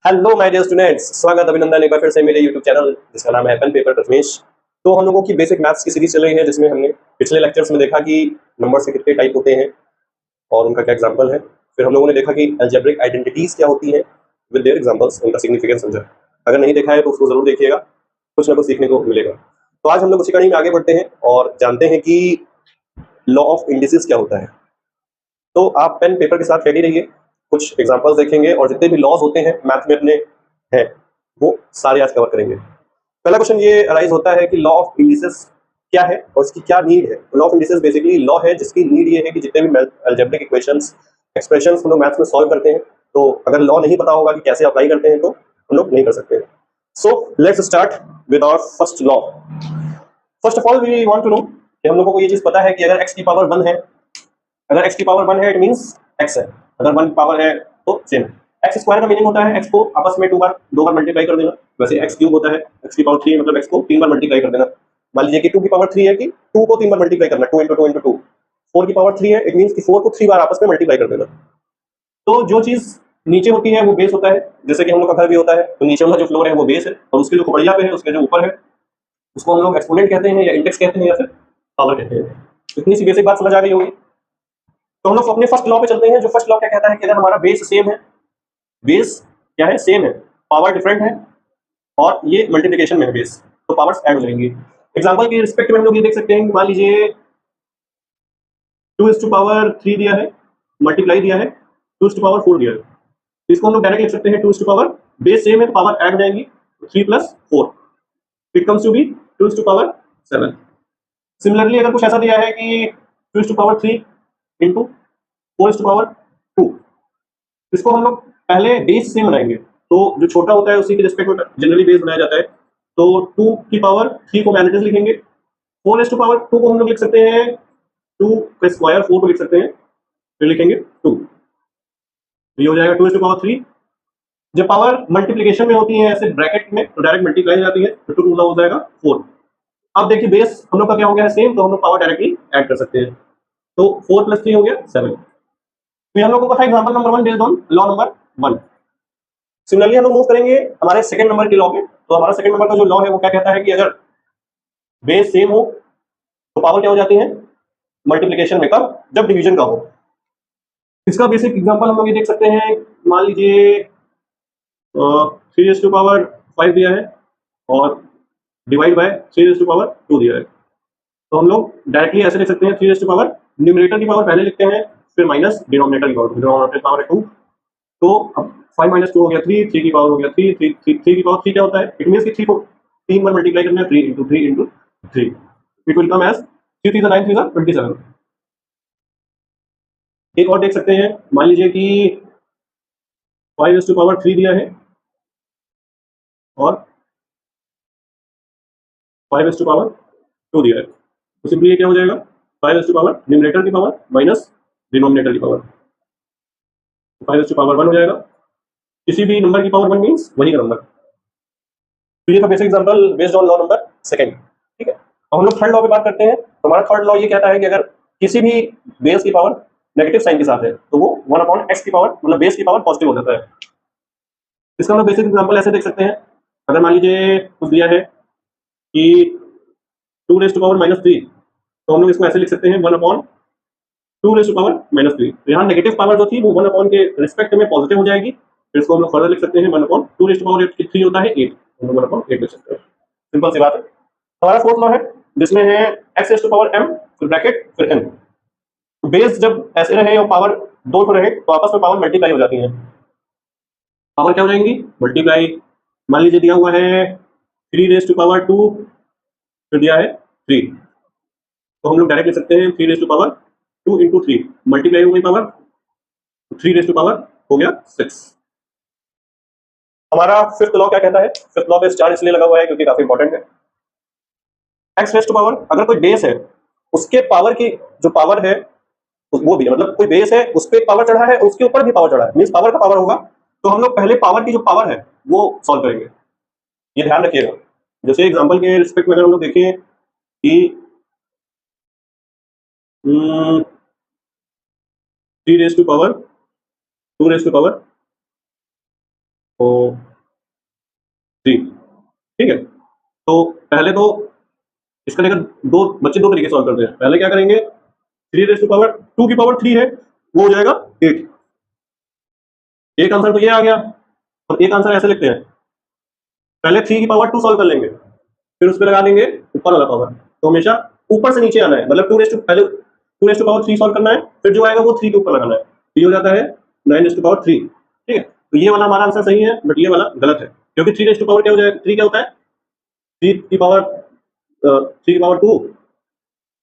Hello my dear students, स्वागत अभिनंदन एक बार फिर से मेरे यूट्यूब चैनल जिसका नाम है पेन पेपर प्रथमेश। तो हम लोगों की बेसिक मैथ्स की सीरीज चल रही है जिसमें हमने पिछले लेक्चर्स में देखा कि नंबर के कितने टाइप होते हैं और उनका क्या एग्जाम्पल है। फिर हम लोगों ने देखा कि अलजेब्रिक आइडेंटिटीज क्या होती हैं विद देयर एग्जाम्पल्स, उनका सिग्निफिकेंस समझा। अगर नहीं देखा है तो उसको जरूर देखिएगा, कुछ ना कुछ सीखने को मिलेगा। तो आज हम लोग उसी कड़ी में आगे बढ़ते हैं और जानते हैं कि लॉ ऑफ इंडिसेस क्या होता है। तो आप पेन पेपर के साथ रेडी रहिए, कुछ एग्जांपल्स देखेंगे और जितने भी लॉज होते हैं मैथ में अपने हैं वो सारे आज कवर करेंगे। पहला क्वेश्चन ये अराइज होता है कि लॉ ऑफ इंडिसेस क्या है और इसकी क्या नीड है। Law of indices basically law है जिसकी नीड ये है कि जितने भी अलजेब्रिक इक्वेशंस एक्सप्रेशंस हम लोग मैथ्स में सॉल्व करते हैं, तो अगर लॉ नहीं पता होगा कि कैसे अप्लाई करते हैं तो हम लोग नहीं कर सकते। So let's start with our first law. First of all we want to know कि हम लोगों को ये चीज पता है कि अगर x की पावर 1 है, अगर x की पावर 1 है इट मींस x है, अगर 1 पावर है तो सेम है। एक्स स्क्वायर का मीनिंग होता है x को आपस में दो बार मल्टीप्लाई कर देना। वैसे x क्यूब होता है, x की पावर 3 मतलब x को 3 बार मल्टीप्लाई कर देना। मान लीजिए कि 2 की पावर 3 है कि 2 को 3 बार मल्टीप्लाई करना, 2 into 2 into 2। 4 की पावर 3 है इट मींस कि 4 को 3 बार आपस में मल्टीप्लाई कर देना। तो जो चीज नीचे होती है वो बेस होता है, जैसे कि हम लोग का घर भी होता है तो नीचे वाला जो फ्लोर है वो बेस है और उसके जो खोपड़िया पे है उसके जो ऊपर है उसको हम लोग एक्सपोनेंट कहते हैं या इंडेक्स कहते हैं या फिर पावर कहते हैं। इतनी सी बेसिक बात समझ आ गई होगी। तो हम लोग अपने फर्स्ट लॉ पे चलते हैं। जो फर्स्ट लॉ क्या कहता है कि अगर हमारा बेस सेम है, बेस क्या है, सेम है, पावर डिफरेंट है और ये मल्टीप्लिकेशन में है बेस, तो पावर्स ऐड हो जाएंगी। एग्जांपल के रिस्पेक्ट में हम लोग ये देख सकते हैं कि मान लीजिए 2 इज टू पावर 3 दिया है, मल्टीप्लाई दिया है 2 इज टू पावर 4 दिया है, तो इसको हम लोग डायरेक्ट लिख सकते हैं 2 is to power, base same है तो पावर ऐड हो जाएंगी, 3 plus 4 it comes to be 2 is to power 7। Similarly अगर कुछ ऐसा दिया है कि 2 is to power 3 into 4 is to power 2, इसको हम लोग पहले बेस सेम बनाएंगे, तो जो छोटा होता है उसी के रिस्पेक्ट में जनरली बेस बनाया जाता है। तो 2 की पावर 3 को मैग्नेटिस लिखेंगे, 4 इज टू पावर 2 को हम लोग लिख सकते हैं 2 का स्क्वायर, 4 को लिख सकते हैं, फिर लिखेंगे 2, ये हो जाएगा 2 इज टू पावर 3। जब पावर मल्टीप्लिकेशन में होती है ऐसे ब्रैकेट में तो डायरेक्ट मल्टीप्लाई हो जाती है, तो 2 हो जाएगा 4। अब देखिए बेस हम लोग का क्या हो गया है सेम, तो हम लोग पावर डायरेक्टली ऐड कर सकते हैं, तो 4 प्लस 3 हो गया 7। तो हम लोग को पता है example number 1 based on law number 1। Similarly हम लोग मूव करेंगे हमारे सेकंड नंबर के लॉ पे। तो हमारा सेकंड नंबर का जो लॉ है वो क्या कहता है कि अगर बेस सेम हो तो पावर क्या हो जाती है मल्टीप्लिकेशन में, कब, जब डिवीजन का हो। इसका बेसिक एग्जांपल हम लोग ये देख सकते हैं, मान लीजिए 3 इज टू पावर 5 दिया है और divide by 3 is to power 2 दिया है, तो हम लोग डायरेक्टली ऐसे लिख सकते हैं 3 इज टू पावर, न्यूमरेटर की पावर पहले लिखते हैं फिर माइनस डिनोमिनेटर की पावर, डिनोमिनेटर पावर है 2, तो अब 5 माइनस 2 हो गया 3, 3 की पावर हो गया 3, 3 की पावर 3 क्या होता है, इट मींस कि 3 को 3 बार मल्टीप्लाई करना है, 3 into 3 into 3, it will come as 3 3 9 3 27। एक और देख सकते हैं, मान लीजिए कि 5 इज टू पावर 3 दिया है और 5 इज टू पावर 2 दिया है, तो सिंपली ये क्या हो जाएगा 5 इज टू पावर न्यूमरेटर की पावर माइनस डिनोमिनेटर की पावर, 5 इज टू पावर 1 हो जाएगा। किसी भी नंबर की पावर 1 मींस वही का नंबर। तो ये था basic example based on law number second. ठीक है, अब हम लोग थर्ड लॉ पे बात करते हैं। तो हमारा थर्ड लॉ ये कहता है कि अगर किसी भी बेस की पावर नेगेटिव साइन के साथ है तो वो 1 अपॉन एक्स की पावर मतलब बेस की पावर पॉजिटिव हो जाता है। इसका हम लोग बेसिक एग्जांपल ऐसे देख सकते हैं, अगर मान लीजिए कुछ दिया है कि 2 रेज टू पावर माइनस 3, तो हम लोग इसको ऐसे लिख सकते हैं 1 upon 2 raise to power minus 3। तो यहाँ नेगेटिव पावर जो थी वो 1 अपॉन के रिस्पेक्ट में पॉजिटिव हो जाएगी, फिर इसको हम लोग फर्दर लिख सकते हैं 1 अपॉन 2 रेज टू पावर 3 होता है 8, हम लोग 1 अपॉन 8 लिख सकते हैं। सिंपल सी बात है। हमारा फोर्थ लॉ है जिसमें है x raise to power m फिर ब्रैकेट फिर n। बेस जब ऐसे रहे और पावर दो तो रहे तो आपस में पावर मल्टीप्लाई हो जाती है, पावर क्या हो जाएंगी मल्टीप्लाई। मान लीजिए दिया हुआ है 3 रेज टू पावर 2 फिर दिया है 3, तो हम लोग डायरेक्ट लिख सकते हैं 3 raise to power 2 into 3, multiply हो गई पावर, 3 रेज टू पावर हो गया 6। हमारा फिफ्थ लॉ क्या कहता है, फिफ्थ लॉ पे स्टार इसलिए लगा हुआ है क्योंकि काफी इंपॉर्टेंट है। एक्स रेज टू पावर, अगर कोई बेस है उसके पावर की जो पावर है वो भी है, मतलब कोई बेस है उस पर पावर चढ़ा है उसके ऊपर भी पावर चढ़ा है, मींस पावर का पावर होगा, तो हम लोग पहले पावर की जो पावर है वो सॉल्व करेंगे, ये ध्यान रखिएगा। जैसे एग्जांपल के रिस्पेक्ट में अगर हम लोग देखें कि 3 raise to power 2 raise to power तो 3, ठीक है। तो पहले तो इसका लेकर दो बच्चे दो तरीके से सॉल्व करते हैं। पहले क्या करेंगे, 3 की पावर 3 है, वो हो जाएगा 8। एक आंसर तो ये आ गया, और एक आंसर ऐसे लिखते हैं, पहले 3 की पावर 2 सॉल्व कर लेंगे, फिर उस पर लगा देंगे ऊपर वाला पावर। तो हमेशा ऊपर से नीचे आना है, मतलब पहले 2 पावर 3 सॉल्व करना है, फिर जो आएगा वो 3 के ऊपर लगाना है। तो ये हो जाता है 9 पावर 3, ठीक है। तो ये वाला हमारा आंसर सही है, बट ये वाला गलत है, क्योंकि 3 पावर क्या हो जाएगा, 3 क्या होता है, 3 की पावर 2,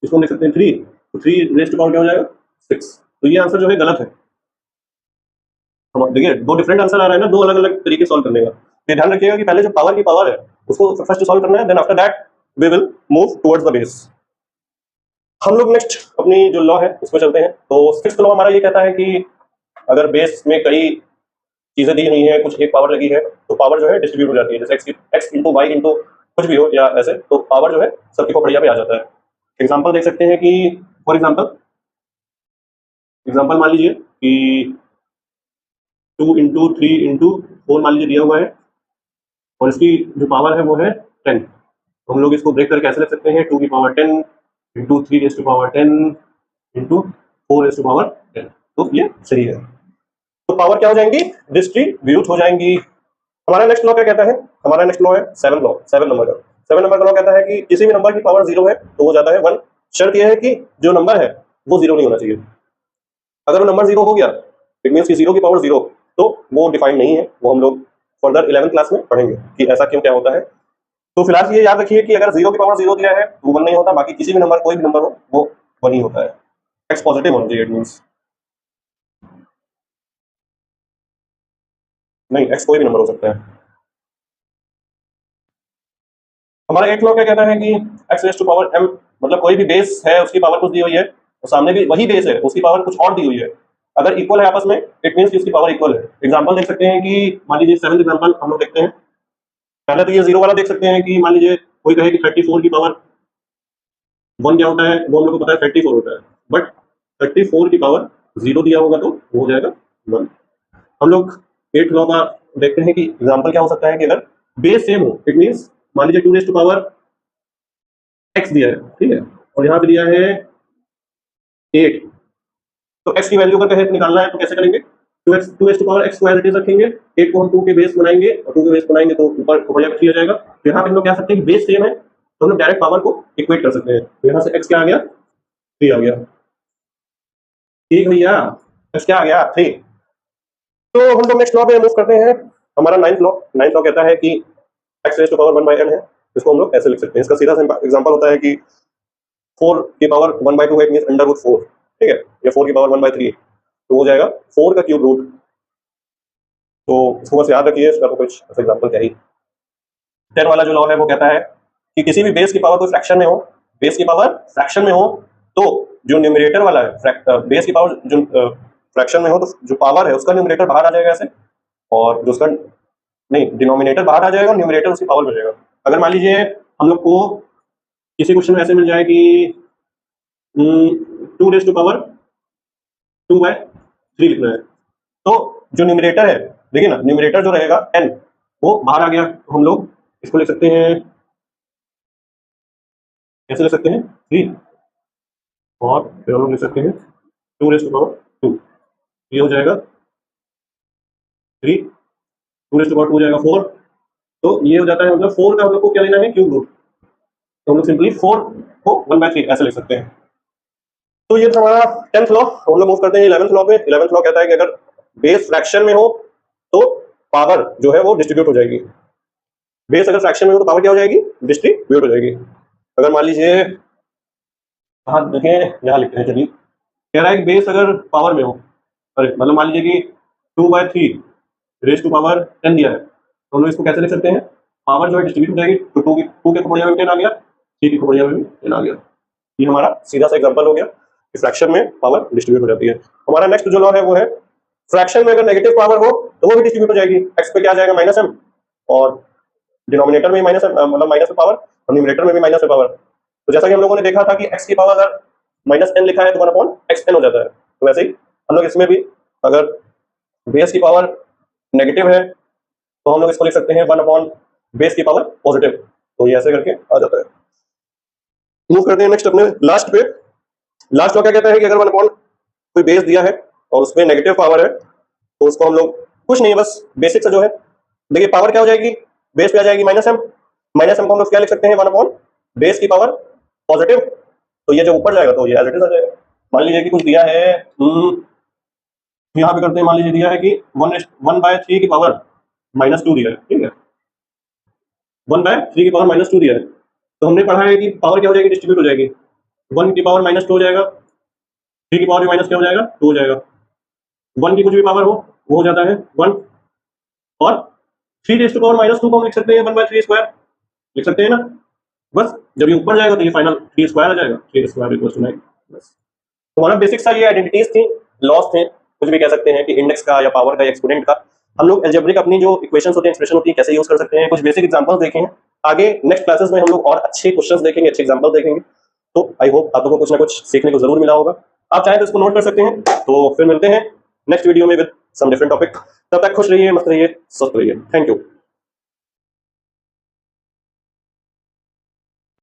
इसको हम लिख सकते हैं 3, तो 3 पावर क्या हो जाएगा 6। तो ये आंसर जो है गलत है। देखिए दो डिफरेंट आंसर आ रहा है ना, दो अलग अलग तरीके सॉल्व करने का। ये ध्यान रखिएगा कि पहले जो पावर की पावर है उसको फर्स्ट सॉल्व करना है, then after that we will move towards the base. हम लोग नेक्स्ट अपनी जो लॉ है उसमें चलते हैं। तो 6th लॉ हमारा ये कहता है कि अगर बेस में कई चीजें दी हुई हैं, कुछ एक पावर लगी है, तो पावर जो है डिस्ट्रीब्यूट हो जाती है, जैसे x इंटू वाई इंटू कुछ भी हो या ऐसे, तो पावर जो है सबकी खोपड़िया पे आ जाता है। एग्जाम्पल देख सकते हैं कि फॉर एग्जाम्पल मान लीजिए कि 2 इंटू 3 इंटू 4 मान लीजिए दिया हुआ है, और इसकी जो पावर है वो है 10। तो हम लोग इसको ब्रेक करके ऐसे लिख सकते हैं, 2 की power 10 into 3 power 10 into 4 power 10। तो ये सही है। तो पावर क्या हो जाएंगी, डिस्ट्रीब्यूट हो जाएंगी। हमारा नेक्स्ट लॉ क्या कहता है, हमारा नेक्स्ट लॉ है 7 लॉ, 7 नंबर का। 7 नंबर का लॉ कहता है कि किसी भी नंबर की पावर 0 है तो वो जाता है 1। शर्त यह है कि जो नंबर है वो 0 नहीं होना चाहिए। अगर वो नंबर 0 हो गया, इट मीन्स कि 0 की पावर 0, तो वो डिफाइंड नहीं है, वो हम लोग फर्दर 11th क्लास में पढ़ेंगे कि ऐसा क्यों क्या होता है। तो फिलहाल ये याद रखिए कि अगर 0 की पावर 0 दिया है तो 1 नहीं होता, बाकी किसी भी नंबर, कोई भी नंबर हो वो 1 ही होता है। एक्स पॉजिटिव होना चाहिए, इट मीन्स नहीं, एक्स कोई भी नंबर हो सकता है। हमारा 8th लॉ क्या कहता है कि x raise to power m, मतलब कोई भी बेस है उसकी पावर कुछ दी हुई है, और सामने भी वही बेस है उसकी पावर कुछ और दी हुई है, अगर इक्वल है आपस में, इट मीन्स कि उसकी पावर इक्वल है। एग्जांपल देख सकते हैं कि मान लीजिए 7th एग्जांपल हम लोग देखते हैं। पहले तो ये 0 वाला देख सकते हैं कि मान लीजिए कोई कहे कि 34 की पावर 1 क्या होता है, वो हम लोग को पता है 34 होता है, बट 34 की पावर 0 दिया होगा तो वो हो जाएगा 1। हम लोग 8th लॉ का देखते हैं कि एग्जांपल क्या हो सकता है कि अगर बेस सेम हो, इट मीन्स मान लीजिए 2 रेज टू पावर x दिया है, ठीक है, और यहाँ पे दिया है 8, तो x की वैल्यू अगर कहे निकालना है तो कैसे करेंगे, 2x टू पावर x को एज इट इज रखेंगे, 8 को हम 2 के बेस बनाएंगे, और 2 के बेस बनाएंगे तो ऊपर खोपड़िया पे 3 आ जाएगा। तो यहाँ पे हम लोग कह सकते हैं कि बेस सेम है, तो हम लोग डायरेक्ट पावर को इक्वेट कर सकते हैं। तो यहाँ से x क्या आ गया, 3 आ गया, ठीक भैया, x क्या आ गया 3। तो हम लोग नेक्स्ट लॉ पे मूव करते हैं। हमारा 9th लॉ कहता है कि x raise to power 1 by n है, इसको हम लोग ऐसे लिख सकते हैं। इसका सीधा एग्जांपल होता है कि 4 की पावर 1/2 है, मींस अंडर रूट 4, ठीक है, या 4 की पावर 1/3, तो हो जाएगा 4 का क्यूब रूट। तो इसको बस याद रखिए, इसका तो कुछ एग्जांपल क्या ही। 10 वाला जो लॉ है वो कहता है कि किसी भी बेस की पावर कोई फ्रैक्शन में हो, बेस की पावर फ्रैक्शन में हो, तो जो न्यूमरेटर वाला है, बेस की पावर जो फ्रैक्शन में हो, तो जो पावर है उसका न्यूमरेटर बाहर आ जाएगा ऐसे, और जो उसका नहीं, डिनोमिनेटर बाहर आ जाएगा और न्यूमरेटर उसकी पावर में जाएगा। अगर मान लीजिए हम लोग को किसी क्वेश्चन में ऐसे मिल जाए कि 2 रेज टू पावर 2/3 लिखना है, तो जो न्यूमरेटर है, देखिए ना, न्यूमरेटर जो रहेगा n, वो बाहर आ गया, तो हम लोग इसको लिख सकते हैं, कैसे लिख सकते हैं 3, और फिर हम लोग लिख सकते हैं 2 रेज टू पावर 2, ये हो जाएगा 3, 2 रेज टू पावर 2 हो जाएगा 4, तो ये हो जाता है, मतलब 4 का हम लोग को क्या लेना है, क्यूब रूट, तो हम लोग सिंपली 4 को 1/3 ऐसे लिख सकते हैं। तो ये था हमारा 10th लॉ। हम लोग मूव करते हैं 11th लॉ पे। 11th लॉ कहता है कि अगर बेस फ्रैक्शन में हो तो पावर जो है वो डिस्ट्रीब्यूट हो जाएगी। बेस अगर फ्रैक्शन में हो तो पावर क्या हो जाएगी, डिस्ट्रीब्यूट हो जाएगी। अगर मान लीजिए, हाँ देखिए यहाँ लिखते हैं, चलिए कह रहा है कि बेस अगर पावर में हो, अरे मतलब मान लीजिए कि 2/3 रेज टू पावर 10 दिया है, तो हम लोग इसको कैसे लिख सकते हैं, पावर जो है डिस्ट्रीब्यूट हो जाएगी, तो 2 के खोपड़िया में 10 आ गया, 3 की खोपड़िया में 10 आ गया। ये हमारा सीधा सा एग्जांपल हो गया कि फ्रैक्शन में पावर डिस्ट्रीब्यूट हो जाती है। हमारा नेक्स्ट जो लॉ है वो है फ्रैक्शन में अगर नेगेटिव पावर हो तो वो भी डिस्ट्रीब्यूट हो जाएगी। एक्स पे क्या आ जाएगा -m, और डिनोमिनेटर में माइनस, मतलब माइनस में पावर, और न्यूमरेटर में भी माइनस में पावर। तो जैसा कि हम लोगों ने देखा था कि x की पावर अगर -n लिखा है तो 1/xn हो जाता है, तो वैसे ही हम लोग इसमें भी अगर बेस की पावर नेगेटिव है तो हम लोग इसको लिख सकते हैं 1 अपॉन बेस की पावर पॉजिटिव। तो ये ऐसे करके आ जाता है। मूव करते हैं नेक्स्ट अपने लास्ट पे। लास्ट का क्या कहता है कि अगर 1 अपॉन कोई बेस दिया है और उसमें नेगेटिव पावर है तो उसको हम लोग कुछ नहीं, बस बेसिक से जो है, देखिए पावर क्या हो जाएगी, बेस पे आ जाएगी माइनस एम। माइनस एम को हम लोग क्या लिख सकते हैं, 1 अपॉन बेस की पावर पॉजिटिव। तो ये जो ऊपर जाएगा तो ये एज इट इज आ जाएगा। मान लीजिए कि कुछ दिया है, यहाँ पे करते हैं, मान लीजिए दिया है कि 1/3 की पावर -2 दिया है, ठीक है, 1/3 की पावर -2 दिया है। तो हमने पढ़ा है कि पावर क्या हो जाएगी, डिस्ट्रीब्यूट हो जाएगी। 1 की पावर -2 हो जाएगा, 3 की पावर भी माइनस क्या हो जाएगा, 2 हो जाएगा। 1 की कुछ भी पावर हो वो हो जाता है 1, और 3 की पावर -2 को हम लिख सकते हैं 1/3 स्क्वायर, लिख सकते हैं ना। बस जब ये ऊपर जाएगा तो ये फाइनल 3 स्क्वायर आ जाएगा, 3 स्क्वायर इक्वल्स टू 9। बस तो हमारा बेसिक सा ये आइडेंटिटीज थी, लॉस थे, कुछ भी कह सकते हैं कि इंडेक्स का या पावर का या एक्सपोनेंट का। हम लोग अलजेब्रिक अपनी जो इक्वेशंस होती हैं, एक्सप्रेशन होती है, कैसे यूज कर सकते हैं, कुछ बेसिक एग्जांपल्स देखे हैं। आगे नेक्स्ट क्लासेस में हम लोग और अच्छे क्वेश्चंस देखेंगे, अच्छे एग्जांपल देखेंगे। तो आई होप आप लोगों को कुछ ना कुछ सीखने को जरूर मिला होगा। आप चाहें तो इसको नोट कर सकते हैं। तो फिर मिलते हैं नेक्स्ट वीडियो में विद सम डिफरेंट टॉपिक। तब तक खुश रहिए, मस्त रहिए, स्वस्थ रहिए। Thank you.